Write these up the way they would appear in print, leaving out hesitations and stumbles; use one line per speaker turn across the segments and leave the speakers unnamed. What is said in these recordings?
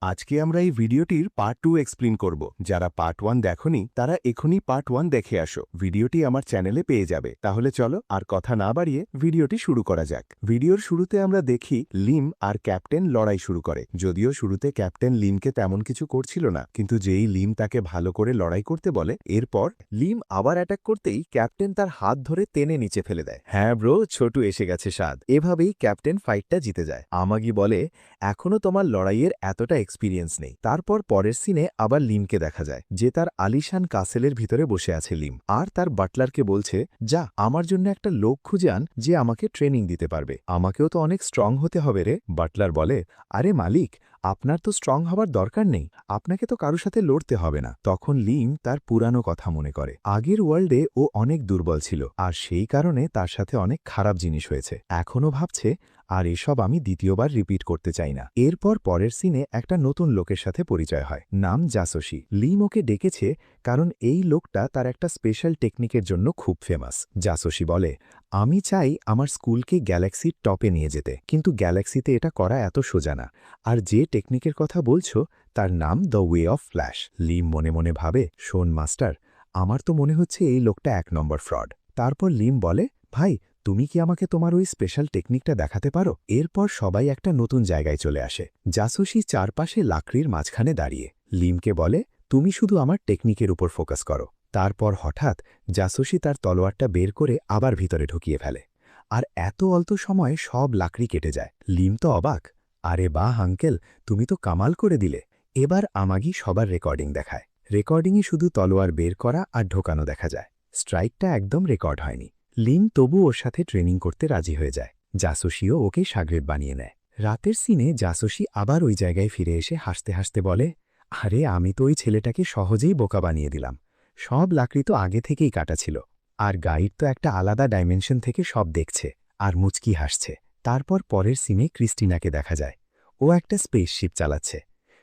আজকে আমরা এই ভিডিওটির পার্ট 2 এক্সপ্লেন করব। যারা পার্ট 1 দেখনি তারা এখনই পার্ট 1 দেখে আসো। ভিডিওটি আমার চ্যানেলে পেয়ে যাবে। তাহলে চলো আর কথা না বাড়িয়ে ভিডিওটি শুরু করা যাক। ভিডিওর শুরুতে আমরা দেখি লিম আর ক্যাপ্টেন লড়াই শুরু করে। যদিও শুরুতে ক্যাপ্টেন লিমকে তেমন কিছু করছিল না, কিন্তু যেই লিম তাকে ভালো করে লড়াই করতে বলে, এরপর লিম আবার অ্যাটাক করতেই ক্যাপ্টেন তার হাত ধরে টেনে নিচে ফেলে দেয়। হ্যাঁ ব্রো, ছোটু এসে গেছে স্বাদ। এভাবেই ক্যাপ্টেন ফাইটটা জিতে যায়। আমাগি বলে, এখনো তোমার লড়াইয়ের এতটা এক্সপিরিয়েন্স নেই। তারপর পরের সিনে আবার লিমকে দেখা যায়, যে তার আলিশান কাসেলের ভিতরে বসে আছে লিম, আর তার বাটলারকে বলছে, যা আমার জন্য একটা লোক খুঁজে আন যে আমাকে ট্রেনিং দিতে পারবে। আমাকেও তো অনেক স্ট্রং হতে হবে রে। বাটলার বলে, আরে মালিক, আপনার তো স্ট্রং হবার দরকার নেই, আপনাকে তো কারো সাথে লড়তে হবে না। তখন লিম তার পুরানো কথা মনে করে। আগের ওয়ার্ল্ডে ও অনেক দুর্বল ছিল, আর সেই কারণে তার সাথে অনেক খারাপ জিনিস হয়েছে। এখনও ভাবছে, আর এসব আমি দ্বিতীয়বার রিপিট করতে চাই না। এরপর পরের সিনে একটা নতুন লোকের সাথে পরিচয় হয়, নাম জাসোসি। লিম ওকে ডেকেছে কারণ এই লোকটা তার একটা স্পেশাল টেকনিকের জন্য খুব ফেমাস। জাসোসি বলে, আমি চাই আমার স্কুলকে গ্যালাক্সির টপে নিয়ে যেতে, কিন্তু গ্যালাক্সিতে এটা করা এত সোজা না। আর যে টেকনিকের কথা বলছো তার নাম দ্য ওয়ে অফ ফ্ল্যাশ। লিম মনে মনে ভাবে, শোন মাস্টার, আমার তো মনে হচ্ছে এই লোকটা 1 নম্বর ফ্রড। তারপর লিম বলে, ভাই, তুমি কি আমাকে তোমার ওই স্পেশাল টেকনিকটা দেখাতে পারো? এরপর সবাই একটা নতুন জায়গায় চলে আসে। জাসোসি চারপাশে লাকড়ির মাঝখানে দাঁড়িয়ে লিমকে বলে, তুমি শুধু আমার টেকনিকের উপর ফোকাস করো। তারপর হঠাৎ জাসোসি তার তলোয়ারটা বের করে আবার ভিতরে ঢুকিয়ে ফেলে, আর এত অল্প সময়ে সব লাকড়ি কেটে যায়। লিম তো অবাক, আরে বাহ আঙ্কেল, তুমি তো কামাল করে দিলে। এবার আমাগি সবার রেকর্ডিং দেখায়। রেকর্ডিংয়ে শুধু তলোয়ার বের করা আর ঢোকানো দেখা যায়, স্ট্রাইকটা একদম রেকর্ড হয়নি। লিম তবু ওর সাথে ট্রেনিং করতে রাজি হয়ে যায়। জাসোসিও ওকে সাগরেদ বানিয়ে নেয়। রাতের সিনে জাসোসি আবার ওই জায়গায় ফিরে এসে হাসতে হাসতে বলে, আরে আমি তো ওই ছেলেটাকে সহজেই বোকা বানিয়ে দিলাম। সব লাকড়ি তো আগে থেকেই কাটা ছিল, আর গাইড তো একটা আলাদা ডাইমেনশন থেকে সব দেখছে আর মুচকি হাসছে। তারপর পরের সিনে ক্রিস্টিনাকে দেখা যায়। ও একটা স্পেসশিপ চালাচ্ছে।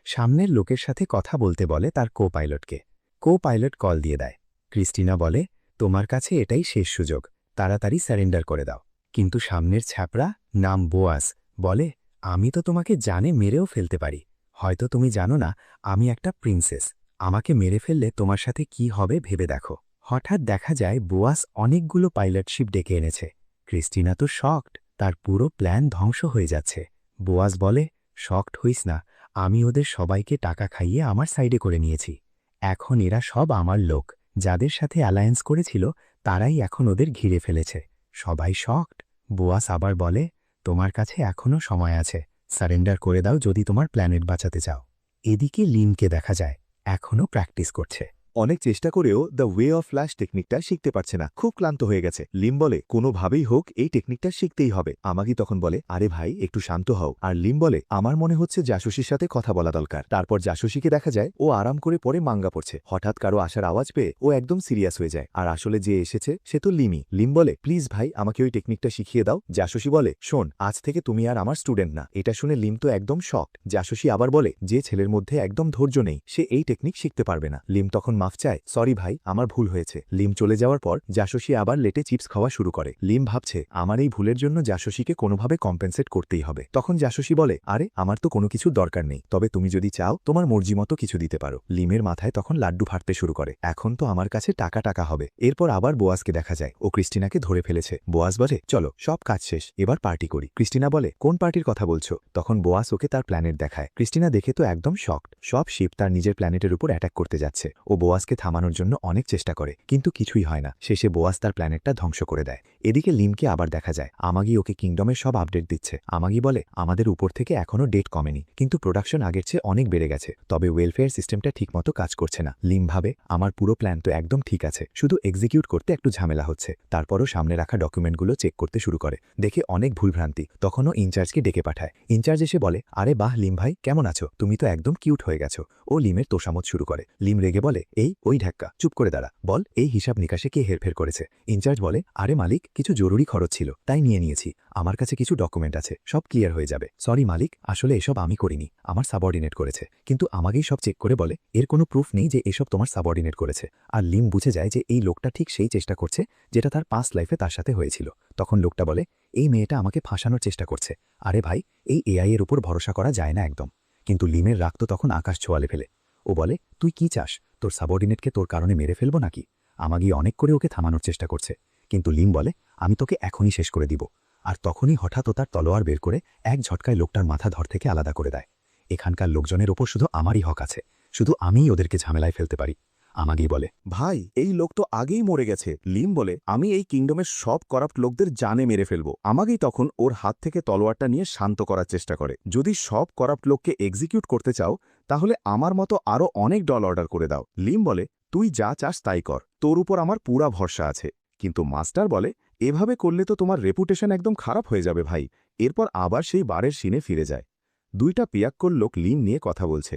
সামনের লোকের সাথে কথা বলতে বলে তার কো পাইলটকে। কো পাইলট কল দিয়ে দেয়। ক্রিস্টিনা বলে, তোমার কাছে এটাই শেষ সুযোগ, তাড়াতাড়ি স্যারেন্ডার করে দাও। কিন্তু সামনের ছ্যাপড়া, নাম বোয়াস, বলে, আমি তো তোমাকে জানে মেরেও ফেলতে পারি। হয়তো তুমি জানো না আমি একটা প্রিন্সেস, আমাকে মেরে ফেললে তোমার সাথে কি হবে ভেবে দেখো। হঠাৎ দেখা যায় বোয়াস অনেকগুলো পাইলটশিপ ডেকে এনেছে। ক্রিস্টিনা তো শকড, তার পুরো প্ল্যান ধ্বংস হয়ে যাচ্ছে। বোয়াস বলে, শকড হইস না, আমি ওদের সবাইকে টাকা খাইয়ে আমার সাইডে করে নিয়েছি। এখন এরা সব আমার লোক, যাদের সাথে অ্যালায়েন্স করেছিল তারাই এখন ওদের ঘিরে ফেলেছে। সবাই শকড। বোয়াস আবার বলে, তোমার কাছে এখনও সময় আছে, সারেন্ডার করে দাও যদি তোমার প্ল্যানেট বাঁচাতে চাও। এদিকে লিমকে দেখা যায়, এখনও প্র্যাকটিস করছে।
অনেক চেষ্টা করেও দ্য ওয়ে অফ ফ্ল্যাশ টেকনিকটা শিখতে পারছে না, খুব ক্লান্ত হয়ে গেছে। লিম বলে, কোনোভাবেই হোক এই টেকনিকটা শিখতেই হবে। আমাগি তখন বলে, আরে ভাই একটু শান্ত হও। আর লিম বলে, আমার মনে হচ্ছে জাসুসির সাথে কথা বলা দরকার। তারপর জাসুসিকে দেখা যায় ও আরাম করে পরে মাঙ্গা পড়ছে। হঠাৎ কারো আসার আওয়াজ পেয়ে ও একদম সিরিয়াস হয়ে যায়, আর আসলে যে এসেছে সে তো লিমি। লিম বলে, প্লিজ ভাই আমাকে ওই টেকনিকটা শিখিয়ে দাও। জাসুসি বলে, শোন, আজ থেকে তুমি আর আমার স্টুডেন্ট না। এটা শুনে লিম তো একদম শকড। জাসুসি আবার বলে, যে ছেলের মধ্যে একদম ধৈর্য নেই সে এই টেকনিক শিখতে পারবে না। লিম তখন মাফ চায়, সরি ভাই, আমার ভুল হয়েছে। লিম চলে যাওয়ার পর জাসোসি আবার লেটে চিপস খাওয়া শুরু করে। লিম ভাবছে, আমার এই ভুলের জন্য জাসোসিকে কোনোভাবে কম্পেনসেট করতেই হবে। তখন জাসোসি বলে, আরে আমার তো কোনো কিছু দরকার নেই, তবে তুমি যদি চাও তোমার মর্জি মতো কিছু দিতে পারো। লিমের মাথায় তখন লাড্ডু ফাটতে শুরু করে, এখন তো আমার কাছে টাকা টাকা হবে। এরপর আবার বোয়াসকে দেখা যায়, ও ক্রিস্টিনাকে ধরে ফেলেছে। বোয়াস বলে, চলো সব কাজ শেষ, এবার পার্টি করি। ক্রিস্টিনা বলে, কোন পার্টির কথা বলছো? তখন বোয়াস ওকে তার প্ল্যানেট দেখায়। ক্রিস্টিনা দেখে তো একদম শকড, সব শিপ তার নিজের প্ল্যানেটের উপর অ্যাটাক করতে যাচ্ছে। ও বোয়াসকে থামানোর জন্য অনেক চেষ্টা করে, কিন্তু কিছুই হয় না। শেষে বোয়াস তার প্ল্যানেটটা ধ্বংস করে দেয়। এদিকে লিমকে আবার দেখা যায়, আমাগি ওকে কিংডমের সব আপডেট দিচ্ছে। আমাগি বলে, আমাদের উপর থেকে এখনও ডেট কমেনি, কিন্তু প্রোডাকশন আগের চেয়ে অনেক বেড়ে গেছে, তবে ওয়েলফেয়ার সিস্টেমটা ঠিকমতো কাজ করছে না। লিম ভাবে, আমার পুরো প্ল্যান তো একদম ঠিক আছে, শুধু এক্সিকিউট করতে একটু ঝামেলা হচ্ছে। তারপরও সামনে রাখা ডকুমেন্টগুলো চেক করতে শুরু করে, দেখে অনেক ভুলভ্রান্তি। তখনও ইনচার্জকে ডেকে পাঠায়। ইনচার্জ এসে বলে, আরে বাহ লিম ভাই, কেমন আছো? তুমি তো একদম কিউট হয়ে গেছো। ও লিমের তোষামত শুরু করে। লিম রেগে বলে, এই ওই ঢাক্কা, চুপ করে দাঁড়া, বল এই হিসাব নিকাশে কে হেরফের করেছে? ইনচার্জ বলে, আরে মালিক, কিছু জরুরি খরচ ছিল তাই নিয়ে নিয়েছি, আমার কাছে কিছু ডকুমেন্ট আছে, সব ক্লিয়ার হয়ে যাবে। সরি মালিক, আসলে এসব আমি করিনি, আমার সাবঅর্ডিনেট করেছে। কিন্তু আমাকেই সব চেক করে বলে, এর কোনো প্রুফ নেই যে এসব তোমার সাবঅর্ডিনেট করেছে। আর লিম বুঝে যায় যে এই লোকটা ঠিক সেই চেষ্টা করছে যেটা তার পাস্ট লাইফে তার সাথে হয়েছিল। তখন লোকটা বলে, এই মেয়েটা আমাকে ফাঁসানোর চেষ্টা করছে। আরে ভাই, এই এআই এর উপর ভরসা করা যায় না একদম।
কিন্তু লিমের রাগ তো তখন আকাশ ছোঁয়ালে ফেলে। ও বলে, তুই কি চাস? তোর সাবঅর্ডিনেটকে তোর কারণে মেরে ফেলবো নাকি? আমাগি অনেক করে ওকে থামানোর চেষ্টা করছে, কিন্তু লিম বলে, আমি তোকে এখনই শেষ করে দিব। আর তখনই হঠাৎ ও তার তলোয়ার বের করে এক ঝটকায় লোকটার মাথা ধর থেকে আলাদা করে দেয়। এখানকার লোকজনের ওপর শুধু আমারই হক আছে, শুধু আমিই ওদেরকে ঝামেলায় ফেলতে পারি। আমাগি বলে,
ভাই এই লোক তো আগেই মরে গেছে। লিম বলে, আমি এই কিংডমের সব করাপ্ট লোকদের জানে মেরে ফেলবো। আমাকেই তখন ওর হাত থেকে তলোয়ারটা নিয়ে শান্ত করার চেষ্টা করে। যদি সব করাপ্ট লোককে এক্সিকিউট করতে চাও তাহলে আমার মতো আরও অনেক ডল অর্ডার করে দাও। লিম বলে, তুই যা চাস তাই কর, তোর উপর আমার পুরা ভরসা আছে। কিন্তু মাস্টার বলে, এভাবে করলে তো তোমার রেপুটেশন একদম খারাপ হয়ে যাবে ভাই। এরপর আবার সেই বারের সিনে ফিরে যায়। দুইটা পিয়াক্কর লোক লিম নিয়ে কথা বলছে।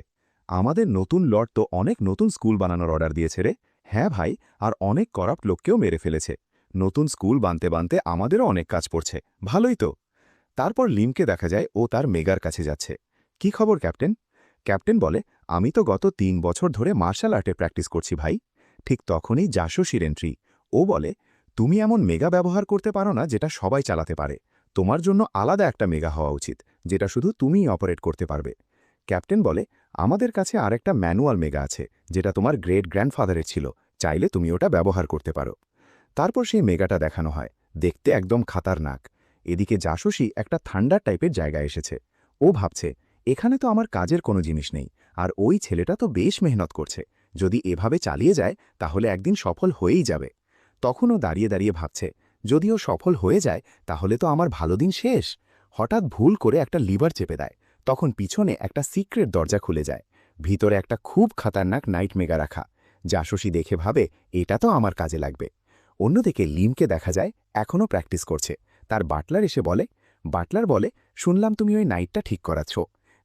আমাদের নতুন লর্ড তো অনেক নতুন স্কুল বানানোর অর্ডার দিয়েছে রে। হ্যাঁ ভাই, আর অনেক করাপ্ট লোককেও মেরে ফেলেছে। নতুন স্কুল বানতে বানতে আমাদেরও অনেক কাজ পড়ছে। ভালোই তো। তারপর লিমকে দেখা যায় ও তার মেগার কাছে যাচ্ছে। কি খবর ক্যাপ্টেন? ক্যাপ্টেন বলে, আমি তো গত 3 বছর ধরে মার্শাল আর্টে প্র্যাকটিস করছি ভাই। ঠিক তখনই জাসুসির এন্ট্রি। ও বলে, তুমি এমন মেগা ব্যবহার করতে পারো না যেটা সবাই চালাতে পারে। তোমার জন্য আলাদা একটা মেগা হওয়া উচিত, যেটা শুধু তুমিই অপারেট করতে পারবে। ক্যাপ্টেন বলে, আমাদের কাছে আরেকটা ম্যানুয়াল মেগা আছে, যেটা তোমার গ্রেট গ্র্যান্ডফাদারের ছিল। চাইলে তুমি ওটা ব্যবহার করতে পারো। তারপর সেই মেগাটা দেখানো হয়। দেখতে একদম খাতারনাক। এদিকে জাসুসি একটা থান্ডার টাইপের জায়গায় এসেছে। ও ভাবছে, এখানে তো আমার কাজের কোনো জিনিস নেই, আর ওই ছেলেটা তো বেশ মেহনত করছে। যদি এভাবে চালিয়ে যায় তাহলে একদিন সফল হয়েই যাবে। তখনও দাঁড়িয়ে দাঁড়িয়ে ভাবছে, যদিও সফল হয়ে যায় তাহলে তো আমার ভালো দিন শেষ। হঠাৎ ভুল করে একটা লিভার চেপে দেয়। তখন পিছনে একটা সিক্রেট দরজা খুলে যায়। ভিতরে একটা খুব খাতারনাক নাইট মেগা রাখা। জাসুসি দেখে ভাবে, এটা তো আমার কাজে লাগবে। অন্যদিকে লিমকে দেখা যায় এখনও প্র্যাকটিস করছে। তার বাটলার এসে বলে, শুনলাম তুমি ওই নাইটটা ঠিক করাচ্ছ।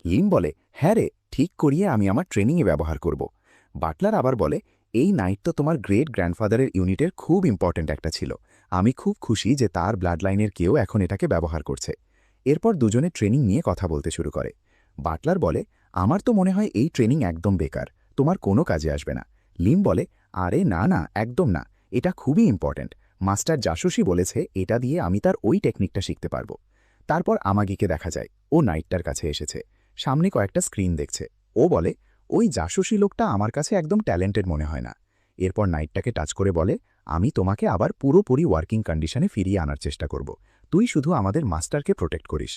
লিম বলে, হ্যাঁ রে, ঠিক করিয়ে আমি আমার ট্রেনিংয়ে ব্যবহার করব। বাটলার আবার বলে, এই নাইট তো তোমার গ্রেট গ্র্যান্ডফাদারের ইউনিটের খুব ইম্পর্ট্যান্ট একটা ছিল। আমি খুব খুশি যে তার ব্লাড লাইনের কেউ এখন এটাকে ব্যবহার করছে। এরপর দুজনে ট্রেনিং নিয়ে কথা বলতে শুরু করে। বাটলার বলে, আমার তো মনে হয় এই ট্রেনিং একদম বেকার, তোমার কোনো কাজে আসবে না। লিম বলে, আরে না না, একদম না, এটা খুবই ইম্পর্ট্যান্ট। মাস্টার জাসুসি বলেছে এটা দিয়ে আমি তার ওই টেকনিকটা শিখতে পারবো। তারপর আমাগিকে দেখা যায় ও নাইটটার কাছে এসেছে। সামনে কয়েকটা স্ক্রিন দেখছে। ও বলে, ওই জাসুসি লোকটা আমার কাছে একদম ট্যালেন্টেড মনে হয় না। এরপর নাইটটাকে টাচ করে বলে, আমি তোমাকে আবার পুরোপুরি ওয়ার্কিং কন্ডিশনে ফিরিয়ে আনার চেষ্টা করব। তুই শুধু আমাদের মাস্টারকে প্রোটেক্ট করিস।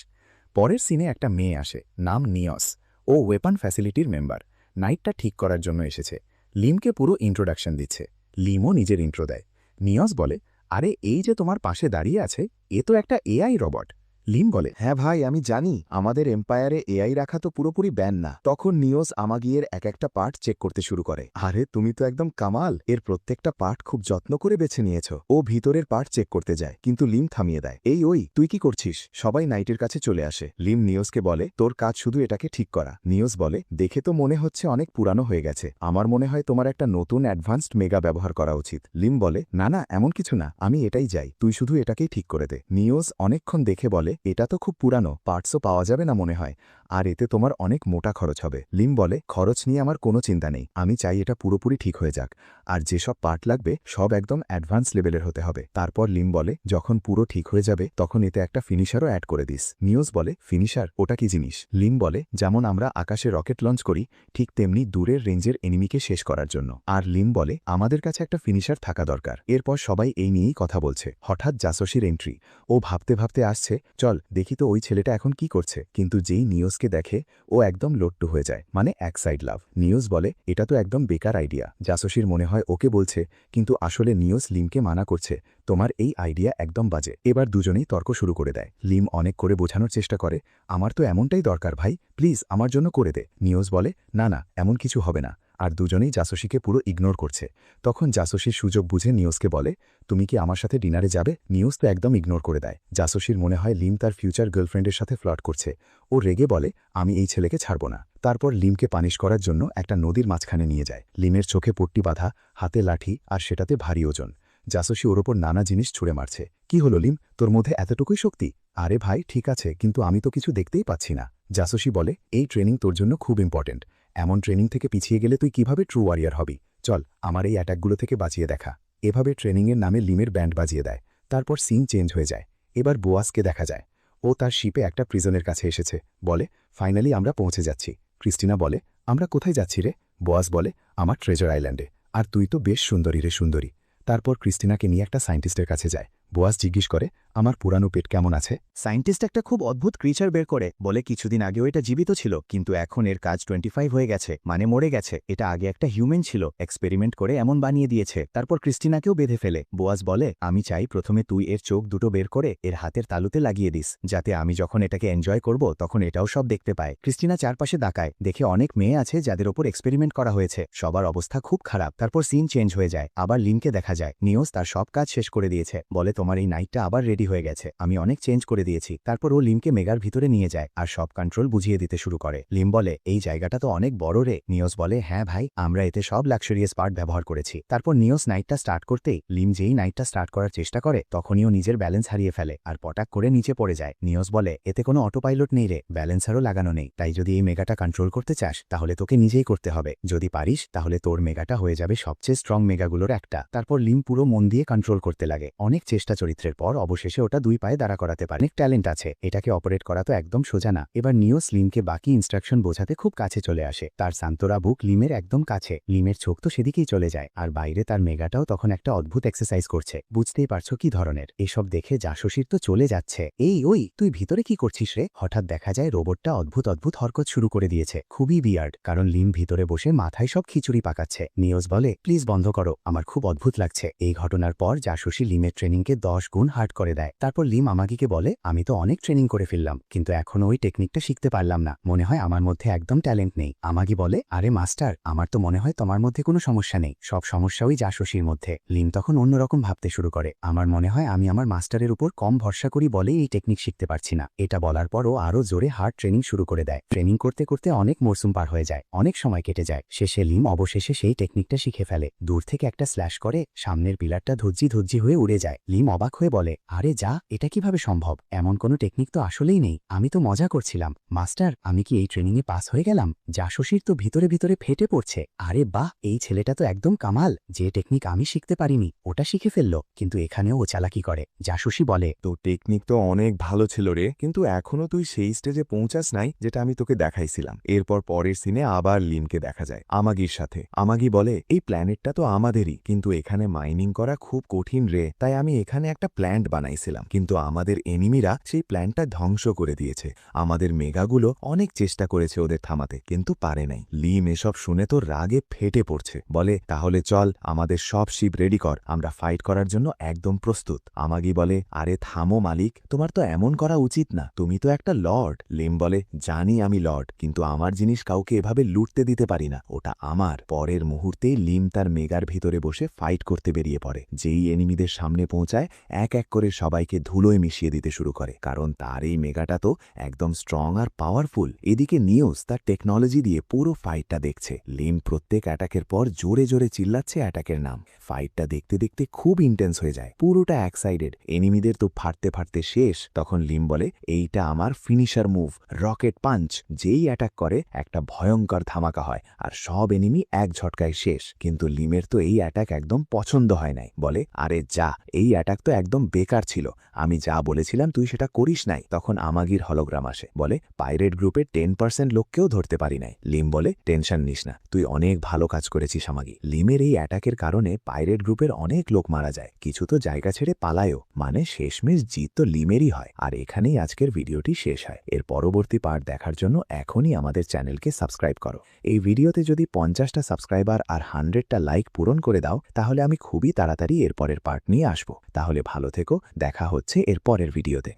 পরের সিনে একটা মেয়ে আসে, নাম নিয়স। ও ওয়েপন ফ্যাসিলিটির মেম্বার। নাইটটা ঠিক করার জন্য এসেছে। লিমকে পুরো ইন্ট্রোডাকশন দিচ্ছে। লিমও নিজের ইন্ট্রো দেয়। নিয়স বলে, আরে এই যে তোমার পাশে দাঁড়িয়ে আছে, এ তো একটা এআই রবট। লিম বলে,
হ্যাঁ ভাই, আমি জানি আমাদের এম্পায়ারে এআই রাখা তো পুরোপুরি ব্যান না। তখন নিওস আমাগিয়ের এক একটা পার্ট চেক করতে শুরু করে। আরে তুমি তো একদম কামাল, এর প্রত্যেকটা পার্ট খুব যত্ন করে বেছে নিয়েছ। ও ভিতরের পার্ট চেক করতে যায়, কিন্তু লিম থামিয়ে দেয়। এই ওই, তুই কি করছিস? সবাই নাইটের কাছে চলে আসে। লিম নিওসকে বলে, তোর কাজ শুধু এটাকে ঠিক করা। নিওস বলে, দেখে তো মনে হচ্ছে অনেক পুরানো হয়ে গেছে। আমার মনে হয় তোমার একটা নতুন অ্যাডভান্সড মেগা ব্যবহার করা উচিত। লিম বলে, না না, এমন কিছু না, আমি এটাই যাই, তুই শুধু এটাকেই ঠিক করে দে। নিওস অনেকক্ষণ দেখে বলে, এটা তো খুব পুরানো, পার্টসও পাওয়া যাবে না মনে হয়, আর এতে তোমার অনেক মোটা খরচ হবে। লিম বলে, খরচ নিয়ে আমার কোনো চিন্তা নেই, আমি চাই এটা পুরোপুরি ঠিক হয়ে যাক, আর যেসব পার্ট লাগবে সব একদম অ্যাডভান্স লেভেলের হতে হবে। তারপর লিম বলে, যখন পুরো ঠিক হয়ে যাবে তখন এতে একটা ফিনিশারও অ্যাড করে দিস। নিউজ বলে, ফিনিশার ওটা কি জিনিস? লিম বলে, যেমন আমরা আকাশে রকেট লঞ্চ করি ঠিক তেমনি দূরের রেঞ্জের এনিমিকে শেষ করার জন্য। আর লিম বলে, আমাদের কাছে একটা ফিনিশার থাকা দরকার। এরপর সবাই এই নিয়েই কথা বলছে। হঠাৎ জাসোসির এন্ট্রি। ও ভাবতে ভাবতে আসছে, চল দেখি তো ওই ছেলেটা এখন কি করছে। কিন্তু যেই নিউজকে দেখে ও একদম লোট্টু হয়ে যায়, মানে এক সাইড লাভ। নিউজ বলে, এটা তো একদম বেকার আইডিয়া। জাসোসির মনে হয় ওকে বলছে, কিন্তু আসলে নিউজ লিমকে মানা করছে, তোমার এই আইডিয়া একদম বাজে। এবার দুজনেই তর্ক শুরু করে দেয়। লিম অনেক করে বোঝানোর চেষ্টা করে, আমার তো এমনটাই দরকার ভাই, প্লিজ আমার জন্য করে দে। নিউজ বলে, না না, এমন কিছু হবে না। আর দুজনেই জাসোসিকে পুরো ইগনোর করছে। তখন জাসোসির সুযোগ বুঝে নিউজকে বলে, তুমি কি আমার সাথে ডিনারে যাবে? নিউজ তো একদম ইগনোর করে দেয়। জাসোসির মনে হয় লিম তার ফিউচার গার্লফ্রেন্ডের সাথে ফ্লার্ট করছে। ও রেগে বলে, আমি এই ছেলেকে ছাড়ব না। তারপর লিমকে পানিশ করার জন্য একটা নদীর মাঝখানে নিয়ে যায়। লিমের চোখে পট্টি বাঁধা, হাতে লাঠি, আর সেটাতে ভারী ওজন। জাসোসি ওর ওপর নানা জিনিস ছুঁড়ে মারছে। কি হলো লিম, তোর মধ্যে এতটুকুই শক্তি? আরে ভাই ঠিক আছে, কিন্তু আমি তো কিছু দেখতেই পাচ্ছি না। জাসোসি বলে, এই ট্রেনিং তোর জন্য খুব ইম্পর্টেন্ট। এমন ট্রেনিং থেকে পিছিয়ে গেলে তুই কিভাবে ট্রু ওয়ারিয়ার হবি? চল আমার এই অ্যাটাকগুলো থেকে বাঁচিয়ে দেখা। এভাবে ট্রেনিংয়ের নামে লিমের ব্যান্ড বাজিয়ে দেয়। তারপর সিন চেঞ্জ হয়ে যায়। এবার বোয়াসকে দেখা যায়। ও তার শিপে একটা প্রিজনের কাছে এসেছে। বলে, ফাইনালি আমরা পৌঁছে যাচ্ছি।
ক্রিস্টিনা বলে, আমরা কোথায় যাচ্ছি রে? বোয়াজ বলে, আমার ট্রেজার আইল্যান্ডে। আর তুই তো বেশ সুন্দরী রে সুন্দরী। তারপর ক্রিস্টিনাকে নিয়ে একটা সায়েন্টিস্টের কাছে যায়। বোয়াজ জিজ্ঞেস করে, আমার পুরানো পেট কেমন আছে?
সায়েন্টিস্ট একটা খুব অদ্ভুত ক্রিচার বের করে বলে কিছুদিন আগেও এটা জীবিত ছিল, কিন্তু এখন এর কাজ 25 হয়ে গেছে, মানে মরে গেছে। এটা আগে একটা হিউম্যান ছিল, এক্সপেরিমেন্ট করে এমন বানিয়ে দিয়েছে। তারপর ক্রিস্টিনাকেও বেঁধে ফেলে। বোয়াজ বলে, আমি চাই প্রথমে তুই এর চোখ দুটো বের করে এর হাতের তালুতে লাগিয়ে দিস, যাতে আমি যখন এটাকে এনজয় করব তখন এটাও সব দেখতে পায়। ক্রিস্টিনা চারপাশে তাকায়, দেখে অনেক মেয়ে আছে যাদের ওপর এক্সপেরিমেন্ট করা হয়েছে, সবার অবস্থা খুব খারাপ। তারপর সিন চেঞ্জ হয়ে যায়, আবার লিনকে দেখা যায়। নিওস তার সব কাজ শেষ করে দিয়েছে, বলে তোমার এই নাইটটা আবার রেডি হয়ে গেছে, আমি অনেক চেঞ্জ করে দিয়েছি। তারপর ও লিমকে মেগার ভিতরে নিয়ে যায় আর সব কন্ট্রোল বুঝিয়ে দিতে শুরু করে। লিম বলে, এই জায়গাটা তো অনেক বড় রে। নিওস বলে, হ্যাঁ ভাই, আমরা এতে সব লাক্সারিয়াস পার্ট ব্যবহার করেছি। তারপর নিওস নাইটটা স্টার্ট করতেই লিম যেই নাইটটা স্টার্ট করার চেষ্টা করে তখনইও নিজের ব্যালেন্স হারিয়ে ফেলে আর পটাক করে নিচে পড়ে যায়। নিওস বলে, এতে কোনো অটো পাইলট নেই রে, ব্যালেন্সারও লাগানো নেই, তাই যদি এই মেগাটা কন্ট্রোল করতে চাস তাহলে তোকে নিজেই করতে হবে। যদি পারিস তাহলে তোর মেগাটা হয়ে যাবে সবচেয়ে স্ট্রং মেগাগুলোর একটা। তারপর লিম পুরো মন দিয়ে কন্ট্রোল করতে লাগে। অনেক চেষ্টা চরিত্রের পর অবশেষে ওটা দুই পায়ে দাঁড়া করাতে পারে। অনেক ট্যালেন্ট আছে, এটাকে অপারেট করা তো একদম সোজা না। এবার নিওস লিমকে বাকি ইনস্ট্রাকশন বোঝাতে খুব কাছে চলে আসে। তার সান্তোরা বুক লিমের একদম কাছে। লিমের চোখ তো সেদিকেই চলে যায়, আর বাইরে তার মেগাটাও তখন একটা অদ্ভুত এক্সারসাইজ করছে। বুঝতেই পারছো কি ধরনের। এসব দেখে জাসুসির তো চলে যাচ্ছে। এই ওই, তুই ভিতরে কি করছিস রে? হঠাৎ দেখা যায় রোবটটা অদ্ভুত অদ্ভুত হরকত শুরু করে দিয়েছে। খুবই বিয়ার্ড, কারণ লিম ভিতরে বসে মাথায় সব খিচুড়ি পাকাচ্ছে। নিওস বলে, প্লিজ বন্ধ করো, আমার খুব অদ্ভুত লাগছে। এই ঘটনার পর জাসুসি লিমের ট্রেনিংকে 10 গুণ হার্ড করে দেয়। তারপর লিম আমাগিকে বলে, আমি তো অনেক ট্রেনিং করে ফেললাম, কিন্তু এখনো ওই টেকনিকটা শিখতে পারলাম না, মনে হয় আমার মধ্যে একদম ট্যালেন্ট নেই। আমাগি বলে, আরে মাস্টার, আমার তো মনে হয় তোমার মধ্যে কোনো সমস্যা নেই, সব সমস্যা ওই জাসুসির মধ্যে। লিম তখন অন্যরকম ভাবতে শুরু করে, আমার মনে হয় আমি আমার মাস্টারের উপর কম ভরসা করি বলে এই টেকনিক শিখতে পারছি না। এটা বলার পরও আরও জোরে হার্ড ট্রেনিং শুরু করে দেয়। ট্রেনিং করতে করতে অনেক মরসুম পার হয়ে যায়, অনেক সময় কেটে যায়। শেষে লিম অবশেষে সেই টেকনিকটা শিখে ফেলে। দূর থেকে একটা স্ল্যাশ করে সামনের পিলারটা ধজ্জি ধজ্জি হয়ে উড়ে যায়। লিম অবাক হয়ে বলে, আরে যা, এটা কিভাবে সম্ভব? এমন কোনো টেকনিক তো আসলেই নেই, আমি তো মজা করছিলাম। মাস্টার, আমি কি এই ট্রেনিংয়ে পাস হয়ে গেলাম? জাসুসির তো ভিতরে ভিতরে ফেটে পড়ছে। আরে বাহ, এই ছেলেটা তো একদম কামাল, যে টেকনিক আমি শিখতে পারিনি ওটা শিখে ফেললো। কিন্তু এখানেও ও চালাকি করে। জাসুসি বলে,
তো টেকনিক তো অনেক ভালো ছিল রে, কিন্তু এখনো তুই সেই স্টেজে পৌঁছাস নাই যেটা আমি তোকে দেখাইছিলাম। এরপর পরের সিনে আবার লিমকে দেখা যায় আমাগির সাথে। আমাগি বলে, এই প্ল্যানেটটা তো আমাদেরই, কিন্তু এখানে মাইনিং করা খুব কঠিন রে, তাই আমি এখানে একটা প্ল্যান্ট বানাইছিলাম, কিন্তু আমাদের এনিমিরা সেই প্ল্যানটা ধ্বংস করে দিয়েছে। আমাদের মেগাগুলো অনেক চেষ্টা করেছে ওদের থামাতে, কিন্তু পারে নাই। লিম এসব শুনে তো রাগে ফেটে পড়ছে, বলে, তাহলে চল আমাদের সব শিপ রেডি কর, আমরা ফাইট করার জন্য একদম প্রস্তুত। আমাগি বলে, আরে থামো মালিক, তোমার তো এমন করা উচিত না, তুমি তো একটা লর্ড। লিম বলে, জানি আমি লর্ড, কিন্তু আমার জিনিস কাউকে এভাবে লুটতে দিতে পারি না, ওটা আমার। পরের মুহূর্তেই লিম তার মেগার ভিতরে বসে ফাইট করতে বেরিয়ে পড়ে। যেই এনিমিদের সামনে পৌঁছায় এক এক করে সবাইকে ধুলোয় মিশিয়ে দিতে শুরু করে, কারণ তার এই মেগাটা তো একদম স্ট্রং আর পাওয়ারফুল। এদিকে নিউজ তার টেকনোলজি দিয়ে পুরো ফাইটটা দেখছে। লিম প্রত্যেক অ্যাটাকের পর জোরে জোরে চিল্লাচ্ছে অ্যাটাকের নাম। ফাইটটা দেখতে দেখতে খুব ইন্টেন্স হয়ে যায়, পুরোটা এক্সাইটেড। এনিমিদের তো ফাটতে ফাটতে শেষ। তখন লিম বলে, এইটা আমার ফিনিশার মুভ, রকেট পাঞ্চ। যেই অ্যাটাক করে একটা ভয়ঙ্কর ধামাকা হয় আর সব এনিমি এক ঝটকায় শেষ। কিন্তু লিমের তো এই অ্যাটাক একদম পছন্দ হয় নাই, বলে, আরে যা, এই অ্যাটাক তো একদম বেকার ছিল, আমি যা বলেছিলাম তুই সেটা করিস নাই। তখন আমাগির হলোগ্রাম আসে, বলে, পাইরেট গ্রুপের 10% লোককেও ধরতে পারি নাই। লিম বলে, টেনশন নিস না, তুই অনেক ভালো কাজ করেছিস আমাগি। লিমের এই অ্যাটাকের কারণে পাইরেট গ্রুপের অনেক লোক মারা যায়, কিছু তো জায়গা ছেড়ে পালায়ও, মানে শেষমেশ জিত তো লিমেরই হয়। আর এখানেই আজকের ভিডিওটি শেষ হয়। এর পরবর্তী পার্ট দেখার জন্য এখনই আমাদের চ্যানেলকে সাবস্ক্রাইব করো। এই ভিডিওতে যদি 50টা সাবস্ক্রাইবার আর 100টা লাইক পূরণ করে দাও, তাহলে আমি খুবই তাড়াতাড়ি এর পরের পার্ট নিয়ে আসবো। তাহলে ভালো থেকো, দেখা হচ্ছে এর পরের ভিডিওতে।